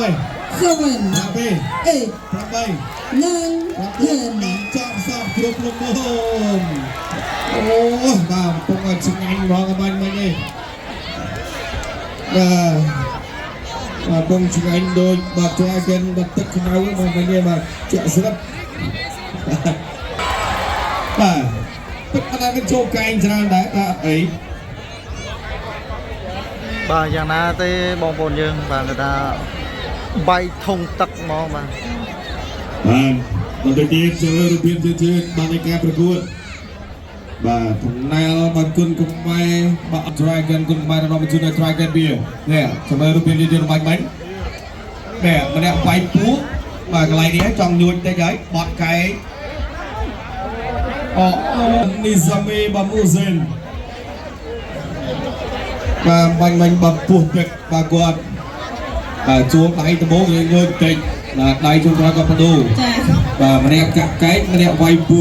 7 8 8 8 9 10 ចាប់សពគ្រប់លំមអូបាទកំពុងតែឆ្ងាញ់មកបាញ់មិញឯងបាទកំពុងឆ្ងាញ់ដូចបាទ Dragon បាត់ទឹកខ្មៅមកមិញឯងបាទជាក់ស្រិតបាទពិតអត់ឲ្យចូលកែងច្រើនដែរអត់អី បាទយ៉ាងណាទេបងប្អូនយើងបាទគេថាបាយធុងទឹកហ្មងបាទ បាទបន្តទៀតចូលរូបភាពជឿនបាននៃការប្រកួតបាទថ្នាលបាទគុណខ្មែរបាទ Dragon គុណខ្មែររបស់បញ្ជូនដល់ Dragon វានេះចូលរូបភាពជឿនបាញ់បាញ់នេះម្នាក់វាយពោះបាទកន្លែងនេះចង់ញួចតិចហើយបត់កែអូនីសាមីបាមូសិនបាទបាញ់បាញ់បាពោះទឹកបាទគាត់ជួងដៃដបោងញួចតិចបាទដៃជួងក្រោយក៏បដូរ ចា បាទម្នាក់កាក់កែកម្នាក់វាយពូ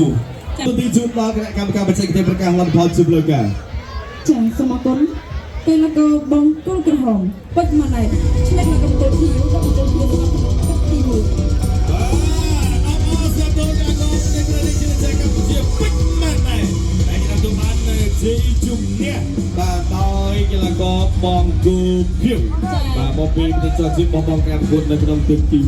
ទីជូនដល់គណៈកម្មការបច្ចេកទេសប្រកាសលទ្ធផលជប់លើកា ចាសូមអរគុណពេលលោកគ្រូបងគូលក្រហមពេជ្រម៉ាណែតឆ្លៀតមកកំពូលភីវដល់កំពូលភីវសម្រាប់ទឹកទី1 បាទអបអរសាទរដល់កងនៃប្រទេសជាតិកម្ពុជាពេជ្រម៉ាណែតហើយខ្ញុំទូបានជ័យជំនះបាទដោយកីឡាករបងគូភៀវបាទមកពីប្រទេសជាតិបងកាប្រកួតនៅក្នុងទឹកទី